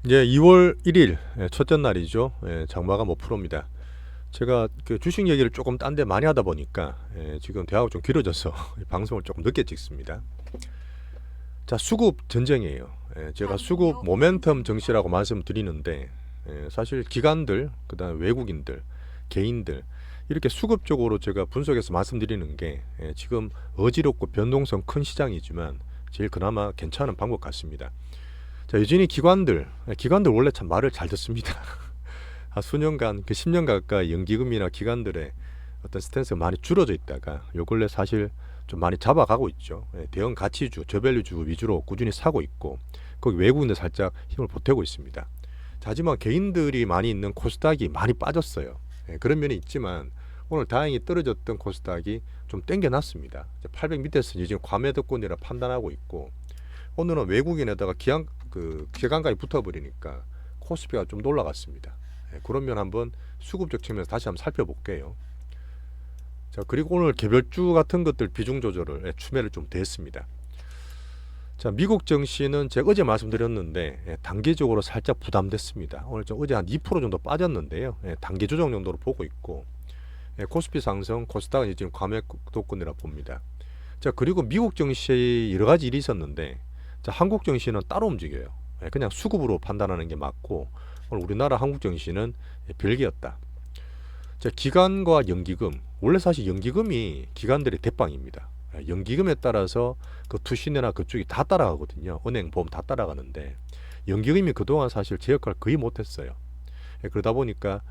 이제 2월 1일 첫째 날이죠. 장마감 5%입니다. 제가 그 주식 얘기를 조금 딴 데 많이 하다 보니까 지금 대화가 좀 길어져서 방송을 조금 늦게 찍습니다. 자, 수급 전쟁이에요. 제가 수급 모멘텀 증시라고 말씀드리는데 사실 기관들, 그다음 외국인들, 개인들 이렇게 수급적으로 제가 분석해서 말씀드리는 게 지금 어지럽고 변동성 큰 시장이지만 제일 그나마 괜찮은 방법 같습니다. 자, 여전히 기관들 원래 참 말을 잘 듣습니다. 한 수년간, 그 10년 가까이 연기금이나 기관들의 어떤 스탠스가 많이 줄어져 있다가 요 근래 사실 좀 많이 잡아가고 있죠. 대형 가치주, 저밸류주 위주로 꾸준히 사고 있고 거기 외국인들 살짝 힘을 보태고 있습니다. 자, 하지만 개인들이 많이 있는 코스닥이 많이 빠졌어요. 그런 면이 있지만 오늘 다행히 떨어졌던 코스닥이 좀 땡겨놨습니다. 800 밑에서 지금 과매도권이라 판단하고 있고 오늘은 외국인에다가 기관까지 붙어버리니까 코스피가 좀 올라갔습니다. 그런 면 한번 수급적 측면에서 다시 한번 살펴볼게요. 자, 그리고 오늘 개별주 같은 것들 비중 조절을 추매를 좀 됐습니다. 자, 미국 증시는 제가 어제 말씀드렸는데 단기적으로 살짝 부담됐습니다. 오늘 좀 어제 한 2% 정도 빠졌는데요. 단기 조정 정도로 보고 있고 코스피 상승, 코스닥은 지금 과매도권이라 봅니다. 자, 그리고 미국 증시에 여러 가지 일이 있었는데 자, 한국 증시는 따로 움직여요. 그냥 수급으로 판단하는 게 맞고 오늘 우리나라 한국 증시는 별개였다. 자, 기관과 연기금, 원래 사실 연기금이 기관들의 대빵입니다. 연기금에 따라서 그 투신이나 그쪽이 다 따라가거든요. 은행, 보험 다 따라가는데 연기금이 그동안 사실 제 역할을 거의 못했어요. 그러다 보니까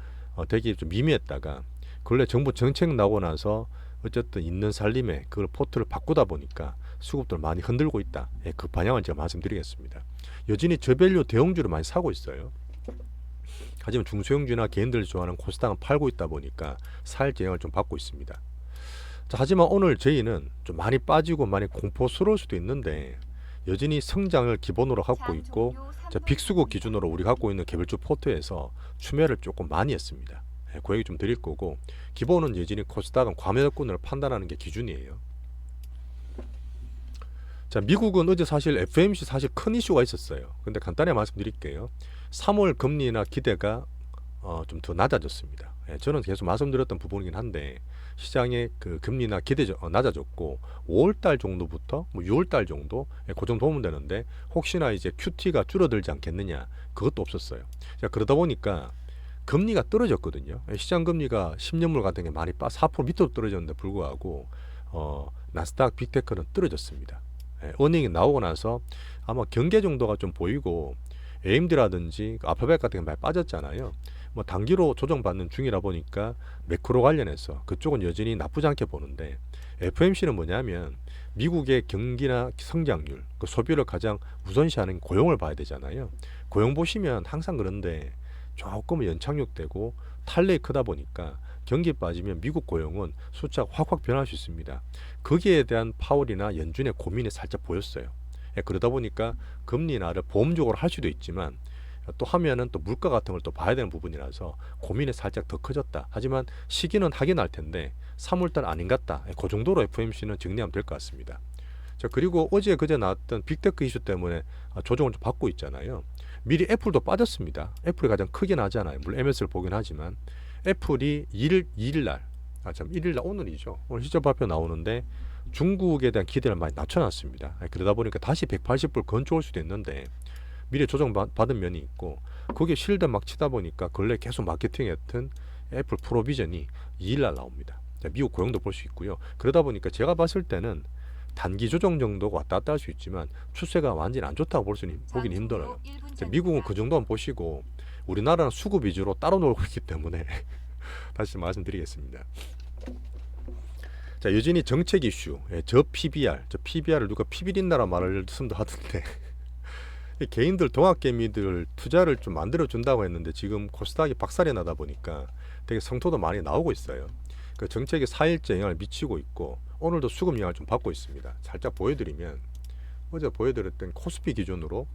되게 좀 미미했다가 근래 정부 정책 나오고 나서 어쨌든 있는 살림에 그걸 포트를 바꾸다 보니까 수급들 많이 흔들고 있다. 그 방향을 제가 말씀드리겠습니다. 여전히 저밸류 대형주를 많이 사고 있어요. 하지만 중소형주나 개인들이 좋아하는 코스닥은 팔고 있다 보니까 살 제형을 좀 받고 있습니다. 자, 하지만 오늘 저희는 좀 많이 빠지고 많이 공포스러울 수도 있는데 여전히 성장을 기본으로 갖고 있고 자, 빅수급 기준으로 우리 갖고 있는 개별주 포트에서 추매를 조금 많이 했습니다. 그 얘기 좀 드릴 거고 기본은 여전히 코스닥은 과매도권을 판단하는 게 기준이에요. 자, 미국은 어제 사실 FOMC 사실 큰 이슈가 있었어요. 근데 간단히 말씀드릴게요. 3월 금리나 기대가 좀 더 낮아졌습니다. 저는 계속 말씀드렸던 부분이긴 한데 시장의 그 금리나 기대 낮아졌고 5월달 정도부터 뭐 6월달 정도 그 정도 보면 되는데 혹시나 이제 QT가 줄어들지 않겠느냐 그것도 없었어요. 자, 그러다 보니까 금리가 떨어졌거든요. 시장 금리가 10년물 같은 게 많이 4% 밑으로 떨어졌는데 불구하고 나스닥 빅테크는 떨어졌습니다. 어닝이 나오고 나서 아마 경계 정도가 좀 보이고 AMD라든지 알파벳 같은 게 많이 빠졌잖아요. 뭐 단기로 조정받는 중이라 보니까 매크로 관련해서 그쪽은 여전히 나쁘지 않게 보는데 FOMC는 뭐냐면 미국의 경기나 성장률, 그 소비를 가장 우선시하는 고용을 봐야 되잖아요. 고용 보시면 항상 그런데 조금 연착륙되고 탄력이 크다 보니까 경기 빠지면 미국 고용은 숫자가 확확 변할 수 있습니다. 거기에 대한 파월이나 연준의 고민이 살짝 보였어요. 그러다 보니까 금리 인하를 보험적으로 할 수도 있지만 또 하면은 또 물가 같은 걸 또 봐야 되는 부분이라서 고민이 살짝 더 커졌다. 하지만 시기는 하긴 할 텐데 3월달 아닌 것 같다. 그 정도로 FOMC는 정리하면 될 것 같습니다. 자, 그리고 어제 그제 나왔던 빅테크 이슈 때문에 조정을 좀 받고 있잖아요. 미리 애플도 빠졌습니다. 애플이 가장 크긴 하잖아요. 물론 MS를 보긴 하지만 애플이 2일날 1일날 오늘이죠. 오늘 실적 발표 나오는데 중국에 대한 기대를 많이 낮춰놨습니다. 그러다 보니까 다시 180불 건조할 수도 있는데 미리 조정 받은 면이 있고 거기에 실드 막 치다 보니까 근래 계속 마케팅했던 애플 프로비전이 2일날 나옵니다. 자, 미국 고용도 볼 수 있고요. 그러다 보니까 제가 봤을 때는 단기 조정 정도가 왔다 갔다 할 수 있지만 추세가 완전히 안 좋다고 보기는 힘들어요. 자, 미국은 그 정도만 보시고 우리나라는 수급 위주로 따로 놀고 있기 때문에 다시 말씀드리겠습니다. 자, 여전히 정책 이슈, 저 PBR을 누가 피비린다라 말을 쓰도 하던데 개인들 동학개미들 투자를 좀 만들어 준다고 했는데 지금 코스닥이 박살이 나다 보니까 되게 성토도 많이 나오고 있어요. 그 정책이 4일째 영향을 미치고 있고 오늘도 수급 영향을 좀 받고 있습니다. 살짝 보여드리면 어제 보여드렸던 코스피 기준으로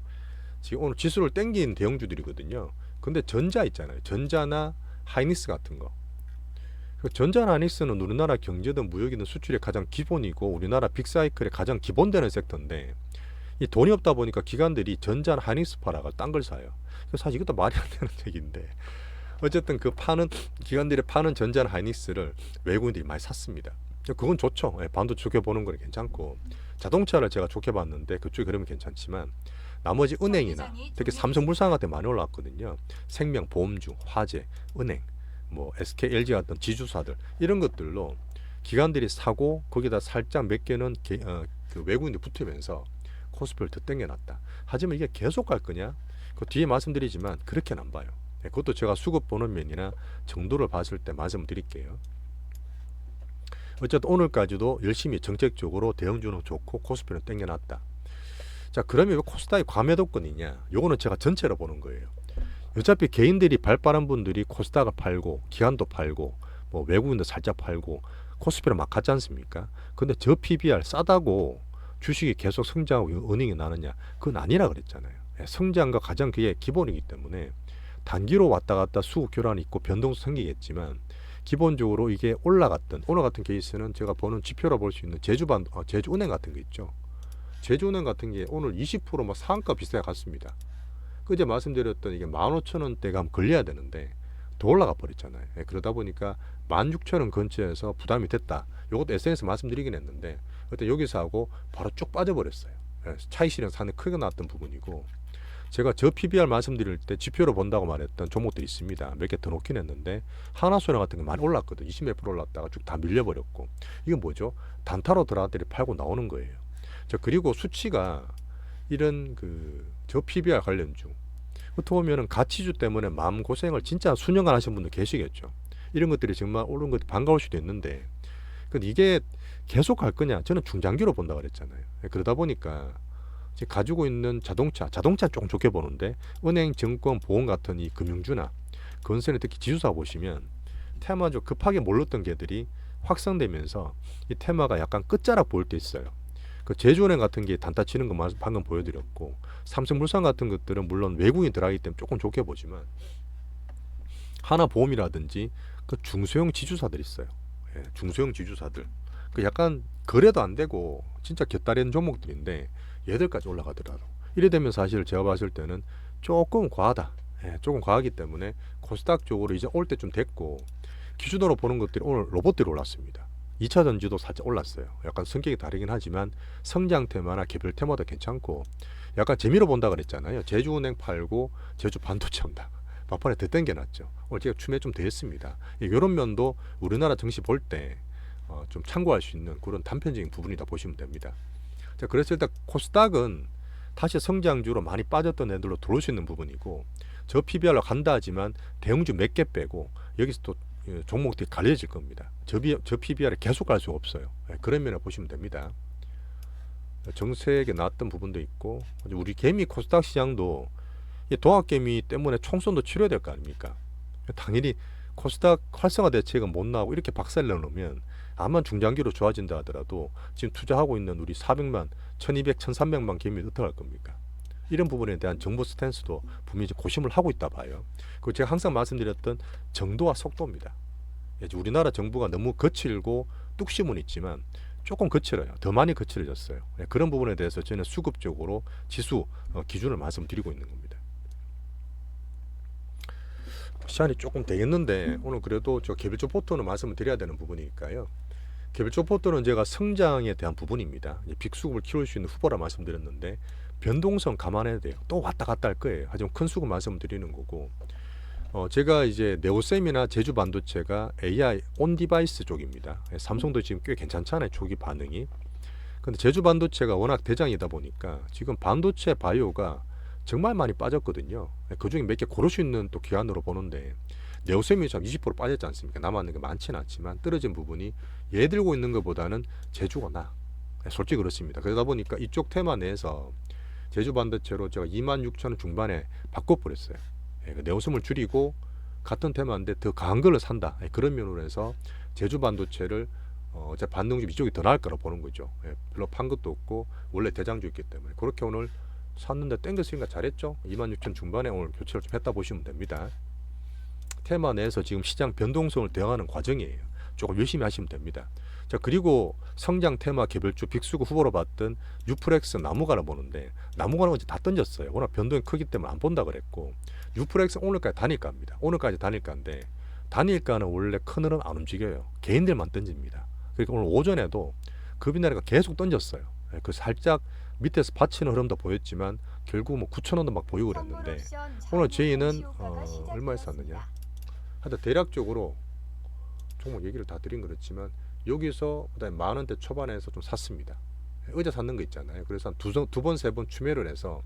지금 오늘 지수를 땡긴 대형주들이거든요. 근데 전자 있잖아요. 전자나 하이닉스 같은 거. 전자나 하이닉스는 우리나라 경제든 무역이든 수출의 가장 기본이고 우리나라 빅사이클의 가장 기본되는 섹터인데 이 돈이 없다 보니까 기관들이 전자나 하이닉스 팔아가 딴 걸 사요. 그래서 사실 이것도 말이 안 되는 얘기인데 어쨌든 그 파는 기관들이 파는 전자나 하이닉스를 외국인들이 많이 샀습니다. 그건 좋죠. 반도체 좋게 보는 건 괜찮고 자동차를 제가 좋게 봤는데 그쪽이 그러면 괜찮지만 나머지 은행이나 특히 삼성물산 같은 데 많이 올라왔거든요. 생명, 보험주, 화재, 은행, 뭐 SK, LG 같은 지주사들 이런 것들로 기관들이 사고 거기다 살짝 몇 개는 그 외국인들이 붙으면서 코스피를 더 땡겨놨다. 하지만 이게 계속 갈 거냐? 그 뒤에 말씀드리지만 그렇게는 안 봐요. 그것도 제가 수급 보는 면이나 정도를 봤을 때 말씀드릴게요. 어쨌든 오늘까지도 열심히 정책적으로 대응주는 좋고 코스피는 땡겨놨다. 자, 그러면 왜 코스닥이 과매도권이냐? 요거는 제가 전체로 보는 거예요. 어차피 개인들이 발빠른 분들이 코스닥을 팔고 기관도 팔고 뭐 외국인도 살짝 팔고 코스피를 막 갔지 않습니까? 근데 저 PBR 싸다고 주식이 계속 성장하고 은행이 나느냐? 그건 아니라 그랬잖아요. 성장과 가장 그게 기본이기 때문에 단기로 왔다 갔다 수급 교란이 있고 변동수 생기겠지만 기본적으로 이게 올라갔던 오늘 같은 케이스는 제가 보는 지표로 볼 수 있는 제주은행 같은 거 있죠. 제주은행 같은 게 오늘 20% 상한가 비슷하게 갔습니다. 그제 말씀드렸던 이게 15,000원대가 한번 걸려야 되는데 더 올라가 버렸잖아요. 그러다 보니까 16,000원 근처에서 부담이 됐다. 이것도 SNS 말씀드리긴 했는데 그때 여기서 하고 바로 쭉 빠져버렸어요. 차익 실현 상당히 크게 나왔던 부분이고 제가 저 PBR 말씀드릴 때 지표로 본다고 말했던 종목들이 있습니다. 몇 개 더 놓긴 했는데 하나소나 같은 게 많이 올랐거든. 20몇 프로 올랐다가 쭉 다 밀려버렸고 이건 뭐죠? 단타로 들어갔더니 팔고 나오는 거예요. 그리고 수치가 이런 저 PBR 관련주 어떻게 보면은 가치주 때문에 마음고생을 진짜 수년간 하신 분들 계시겠죠. 이런 것들이 정말 오른 것이 반가울 수도 있는데 근데 이게 계속 갈 거냐? 저는 중장기로 본다 그랬잖아요. 그러다 보니까 지금 가지고 있는 자동차 조금 좋게 보는데 은행, 증권, 보험 같은 이 금융주나 건설에 특히 지수사 보시면 테마주 급하게 몰렸던 개들이 확산되면서 이 테마가 약간 끝자락 보일 때 있어요. 그 제주은행 같은 게 단타 치는 거 방금 보여드렸고 삼성물산 같은 것들은 물론 외국인이 들어가기 때문에 조금 좋게 보지만 하나보험이라든지 그 중소형 지주사들 있어요. 중소형 지주사들 그 약간 거래도 안 되고 진짜 곁다리는 종목들인데 얘들까지 올라가더라도 이래 되면 사실 제가 봤을 때는 조금 과하다. 조금 과하기 때문에 코스닥 쪽으로 이제 올 때 좀 됐고 기준으로 보는 것들이 오늘 로봇들이 올랐습니다. 2차 전지도 살짝 올랐어요. 약간 성격이 다르긴 하지만 성장 테마나 개별 테마도 괜찮고 약간 재미로 본다 그랬잖아요. 제주은행 팔고 제주 반도체 온다. 막판에 더 땡겨놨죠. 오늘 제가 춤에 좀 됐습니다. 이런 면도 우리나라 증시 볼 때 좀 참고할 수 있는 그런 단편적인 부분이다 보시면 됩니다. 자, 그래서 일단 코스닥은 다시 성장주로 많이 빠졌던 애들로 들어올 수 있는 부분이고 저 PBR로 간다 하지만 대형주 몇 개 빼고 여기서 또 종목들이 갈려질 겁니다. 저 PBR에 계속 갈 수 없어요. 그런 면을 보시면 됩니다. 정세에 나왔던 부분도 있고 우리 개미 코스닥 시장도 동학개미 때문에 총선도 치러야 될 거 아닙니까? 당연히 코스닥 활성화 대책은 못 나오고 이렇게 박살을 내놓으면 아마 중장기로 좋아진다 하더라도 지금 투자하고 있는 우리 400만, 1200, 1300만 개미를 어떻게 할 겁니까? 이런 부분에 대한 정부 스탠스도 분명히 고심을 하고 있다 봐요. 그리고 제가 항상 말씀드렸던 정도와 속도입니다. 우리나라 정부가 너무 거칠고 뚝심은 있지만 조금 거칠어요. 더 많이 거칠어졌어요. 그런 부분에 대해서 저는 수급적으로 지수 기준을 말씀드리고 있는 겁니다. 시간이 조금 되겠는데 오늘 그래도 저 개별주 포트는 말씀을 드려야 되는 부분이니까요. 개별주 포트는 제가 성장에 대한 부분입니다. 빅수급을 키울 수 있는 후보라 말씀드렸는데 변동성 감안해야 돼요. 또 왔다 갔다 할 거예요. 하지만 큰 수급 말씀드리는 거고 제가 이제 네오셈이나 제주 반도체가 AI 온 디바이스 쪽입니다. 삼성도 지금 꽤 괜찮잖아요. 초기 반응이. 근데 제주 반도체가 워낙 대장이다 보니까 지금 반도체 바이오가 정말 많이 빠졌거든요. 그중에 몇 개 고를 수 있는 또 기관으로 보는데 네오셈이 참 20% 빠졌지 않습니까? 남아있는 게 많지는 않지만 떨어진 부분이 얘 들고 있는 것보다는 제주가 나. 솔직히 그렇습니다. 그러다 보니까 이쪽 테마 내에서 제주 반도체로 제가 26,000원 중반에 바꿔버렸어요. 네오셈을 줄이고 같은 테마인데 더 강한 걸로 산다. 그런 면으로 해서 제주 반도체를 제 반등 좀 이쪽이 더 나을 거라 보는 거죠. 별로 판 것도 없고 원래 대장주였기 때문에 그렇게 오늘 샀는데 땡겼으니까 잘했죠. 26,000 중반에 오늘 교체를 좀 했다 보시면 됩니다. 테마 내에서 지금 시장 변동성을 대응하는 과정이에요. 조금 열심히 하시면 됩니다. 자, 그리고 성장 테마 개별주 빅수급 후보로 봤던 유프렉스 나무가를 보는데, 나무가는 이제 다 던졌어요. 워낙 변동이 크기 때문에 안 본다 그랬고, 유프렉스 오늘까지 단일가입니다. 오늘까지 단일가인데, 단일가는 원래 큰 흐름 안 움직여요. 개인들만 던집니다. 그러니까 오늘 오전에도 급이나리가 계속 던졌어요. 그 살짝 밑에서 받치는 흐름도 보였지만 결국 뭐 9,000원도 막 보이고 그랬는데, 오늘 저희는 얼마에 샀느냐, 하여튼 대략적으로 종목 얘기를 다 드린 그렇지만 여기서 그다음에 만원대 초반에서 좀 샀습니다. 어제 샀는 거 있잖아요. 그래서 한 두 번, 세 번 추매를 해서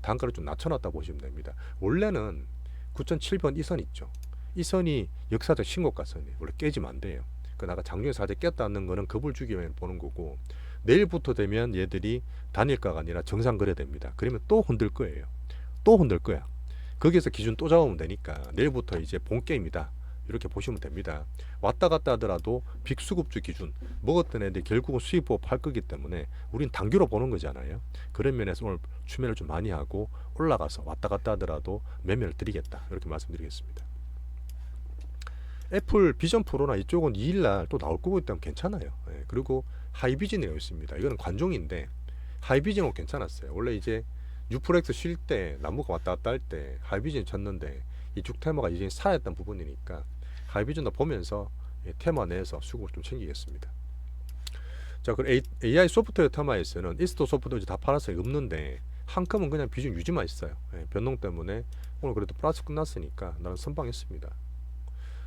단가를 좀 낮춰놨다 보시면 됩니다. 원래는 9,007번 이 선 있죠. 이 선이 역사적 신고가 선이에요. 원래 깨지면 안 돼요. 그 나가 장중에 살짝 깼다는 거는 겁을 주기 위해 보는 거고, 내일부터 되면 얘들이 단일가가 아니라 정상 거래됩니다. 그러면 또 흔들 거예요. 또 흔들 거야. 거기에서 기준 또 잡으면 되니까 내일부터 이제 본 게임이다, 이렇게 보시면 됩니다. 왔다 갔다 하더라도 빅수급주 기준 먹었던 애들 결국은 수익 보고 팔 거기 때문에 우린 단기로 보는 거잖아요. 그런 면에서 오늘 추매를 좀 많이 하고 올라가서 왔다 갔다 하더라도 매매를 드리겠다, 이렇게 말씀드리겠습니다. 애플 비전 프로나 이쪽은 2일날 또 나올 거기 때문에 괜찮아요. 그리고 하이비전이라고 있습니다. 이거는 관종인데 하이비전은 괜찮았어요. 원래 이제 유프렉스 쉴 때 나무가 왔다 갔다 할 때 하이비전이 쳤는데 이쪽 테마가 이제 살아있던 부분이니까 하이비전도 보면서 테마 내에서 수급을 좀 챙기겠습니다. 자, 그리고 AI 소프트웨어 테마에서는 이스토 소프트웨어 다 팔았어요. 없는데 한컴은 그냥 비중 유지만 있어요. 변동 때문에 오늘 그래도 플러스 끝났으니까 나는 선방했습니다.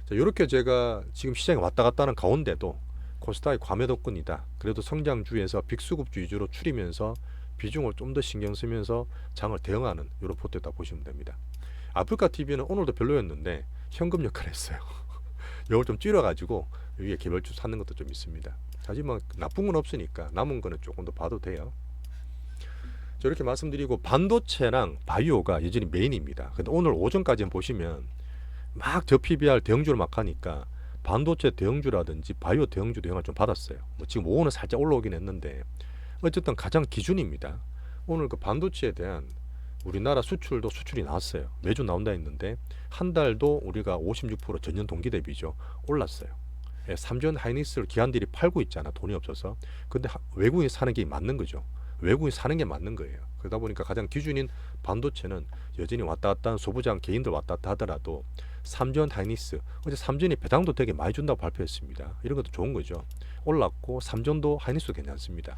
자, 이렇게 제가 지금 시장에 왔다 갔다 하는 가운데도 코스닥이 과매도권이다, 그래도 성장주에서 빅수급주 위주로 추리면서 비중을 좀 더 신경 쓰면서 장을 대응하는 이런 포트였다 보시면 됩니다. 아프리카 TV는 오늘도 별로였는데 현금 역할을 했어요. 이걸 좀 줄여가지고 위에 개별주 사는 것도 좀 있습니다. 하지만 나쁜 건 없으니까 남은 거는 조금 더 봐도 돼요. 자, 이렇게 말씀드리고 반도체랑 바이오가 여전히 메인입니다. 근데 오늘 오전까지 보시면 막 저 PBR 대형주를 막 하니까 반도체 대형주라든지 바이오 대형주도 영향을 좀 받았어요. 뭐 지금 오후는 살짝 올라오긴 했는데 어쨌든 가장 기준입니다. 오늘 그 반도체에 대한 우리나라 수출도 수출이 나왔어요. 매주 나온다 했는데 한 달도 우리가 56% 전년 동기 대비죠, 올랐어요. 삼전 하이닉스를 기관들이 팔고 있잖아, 돈이 없어서. 근데 외국인이 사는 게 맞는 거죠. 외국인이 사는 게 맞는 거예요. 그러다 보니까 가장 기준인 반도체는 여전히 왔다 갔다 하는 소부장 개인들 왔다 갔다 하더라도 삼전 하이닉스, 어제 삼전이 배당도 되게 많이 준다고 발표했습니다. 이런 것도 좋은 거죠. 올랐고 삼전도 하이닉스도 괜찮습니다.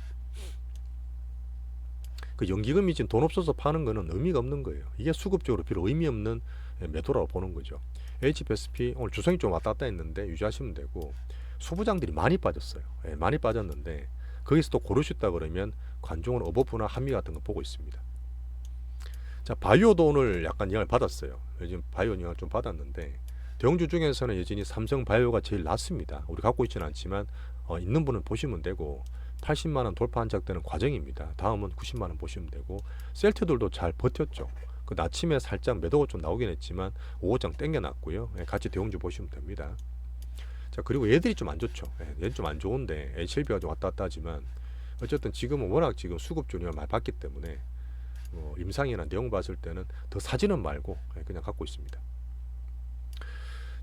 그 연기금이 지금 돈 없어서 파는 거는 의미가 없는 거예요. 이게 수급적으로 별로 의미 없는 매도라고 보는 거죠. HBSP 오늘 주성이 좀 왔다 갔다 했는데 유지하시면 되고, 소부장들이 많이 빠졌어요. 많이 빠졌는데 거기서 또 고를 수 있다 그러면 관종은 어버프나 한미 같은 거 보고 있습니다. 자, 바이오도 오늘 약간 영향을 받았어요. 요즘 바이오 영향을 좀 받았는데 대형주 중에서는 여전히 삼성 바이오가 제일 낫습니다. 우리 갖고 있지는 않지만 있는 분은 보시면 되고, 80만원 돌파 한작되는 과정입니다. 다음은 90만원 보시면 되고, 셀트들도 잘 버텼죠. 그 아침에 살짝 매도가 좀 나오긴 했지만 5호장 땡겨놨고요. 같이 대형주 보시면 됩니다. 자, 그리고 얘들이 좀 안 좋죠. 얘들 좀 안 좋은데 HLB가 좀 왔다 갔다 하지만 어쨌든 지금은 워낙 지금 수급주를 많이 받기 때문에 임상이나 내용 봤을 때는 더 사지는 말고 그냥 갖고 있습니다.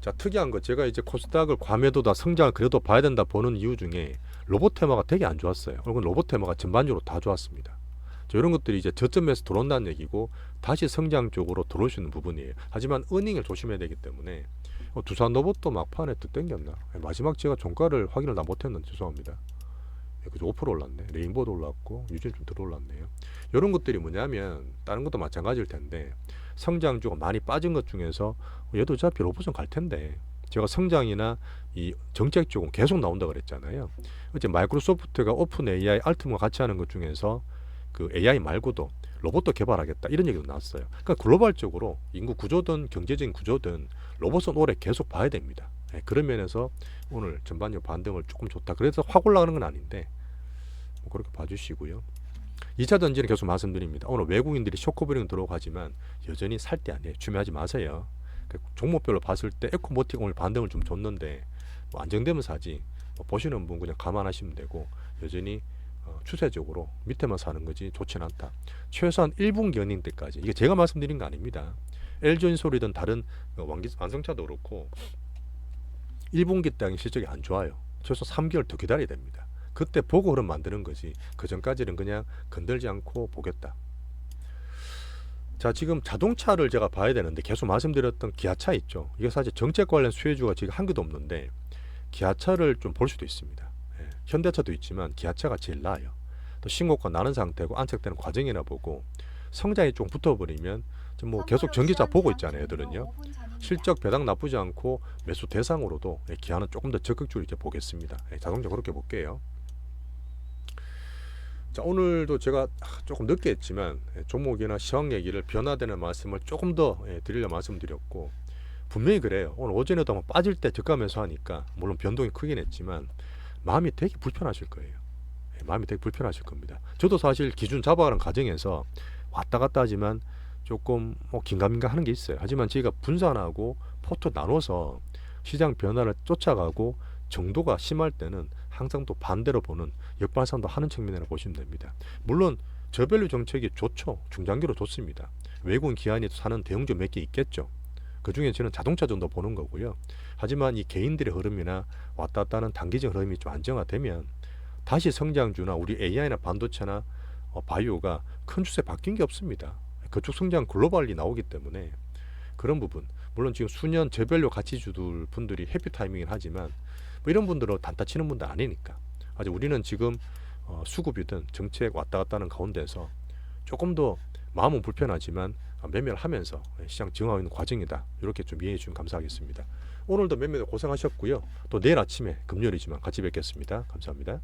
자, 특이한 거, 제가 이제 코스닥을 과매도다 성장을 그래도 봐야 된다 보는 이유 중에 로봇 테마가 되게 안 좋았어요. 그리고 로봇 테마가 전반적으로 다 좋았습니다. 자, 이런 것들이 이제 저점에서 들어온다는 얘기고 다시 성장 쪽으로 들어올 수 있는 부분이에요. 하지만 어닝을 조심해야 되기 때문에 두산 로봇도 막판에 또 땡겼나, 마지막 제가 종가를 확인을 다 못했는데 죄송합니다. 그죠, 5% 올랐네. 레인보도 올랐고 유진 좀 들어 올랐네요. 이런 것들이 뭐냐면 다른 것도 마찬가지일 텐데 성장주가 많이 빠진 것 중에서 얘도 어차피 로봇은 갈 텐데, 제가 성장이나 이 정책 쪽은 계속 나온다 그랬잖아요. 어제 마이크로소프트가 오픈 AI 알트문과 같이 하는 것 중에서 그 AI 말고도 로봇도 개발하겠다, 이런 얘기도 나왔어요. 그러니까 글로벌적으로 인구 구조든 경제적인 구조든 로봇은 올해 계속 봐야 됩니다. 그런 면에서 오늘 전반적 반등을 조금 좋다. 그래서 확 올라가는 건 아닌데 그렇게 봐주시고요. 2차 전지는 계속 말씀드립니다. 오늘 외국인들이 쇼커브링 들어가지만 여전히 살 때 아니에요. 추매하지 마세요. 종목별로 봤을 때 에코모티가 오늘 반등을 좀 줬는데 안정되면 사지, 보시는 분 그냥 감안하시면 되고, 여전히 추세적으로 밑에만 사는 거지 좋지는 않다. 최소한 1분기 연인 때까지, 이게 제가 말씀드린 거 아닙니다. LG전소리든 다른 완성차도 그렇고 1분기 땅이 실적이 안 좋아요. 최소 3개월 더 기다려야 됩니다. 그때 보고 흐름 만드는 거지. 그 전까지는 그냥 건들지 않고 보겠다. 자, 지금 자동차를 제가 봐야 되는데 계속 말씀드렸던 기아차 있죠. 이게 사실 정책 관련 수혜주가 지금 한 개도 없는데 기아차를 좀 볼 수도 있습니다. 예, 현대차도 있지만 기아차가 제일 나아요. 또 신고가 나는 상태고 안착되는 과정이나 보고 성장이 좀 붙어버리면 뭐 계속 전기차 보고 있잖아요. 애들은요. 실적 배당 나쁘지 않고 매수 대상으로도 기아는 조금 더 적극적으로 이제 보겠습니다. 자동차 그렇게 볼게요. 자, 오늘도 제가 조금 늦게 했지만 종목이나 시황 얘기를 변화되는 말씀을 조금 더 드리려 말씀드렸고 분명히 그래요. 오늘 오전에도 한번 빠질 때 저가 매수하니까 물론 변동이 크긴 했지만 마음이 되게 불편하실 거예요. 마음이 되게 불편하실 겁니다. 저도 사실 기준 잡아가는 과정에서 왔다 갔다 하지만 조금 긴가민가 하는 게 있어요. 하지만 저희가 분산하고 포트 나눠서 시장 변화를 쫓아가고 정도가 심할 때는 항상 또 반대로 보는 역발상도 하는 측면이라고 보시면 됩니다. 물론 저밸류 정책이 좋죠. 중장기로 좋습니다. 외국인 기관이 사는 대형주 몇 개 있겠죠. 그 중에 저는 자동차 정도 보는 거고요. 하지만 이 개인들의 흐름이나 왔다 갔다 하는 단기적 흐름이 좀 안정화되면 다시 성장주나 우리 AI나 반도체나 바이오가 큰 추세 바뀐 게 없습니다. 그쪽 성장 글로벌리 나오기 때문에 그런 부분 물론 지금 수년 저밸류 가치주들 분들이 해피 타이밍이긴 하지만 뭐 이런 분들은 단타 치는 분들 아니니까 아직 우리는 지금 수급이든 정책 왔다 갔다 하는 가운데서 조금 더 마음은 불편하지만 매매를 하면서 시장 증하고 있는 과정이다. 이렇게 좀 이해해 주시면 감사하겠습니다. 오늘도 매매도 고생하셨고요. 또 내일 아침에 금요일이지만 같이 뵙겠습니다. 감사합니다.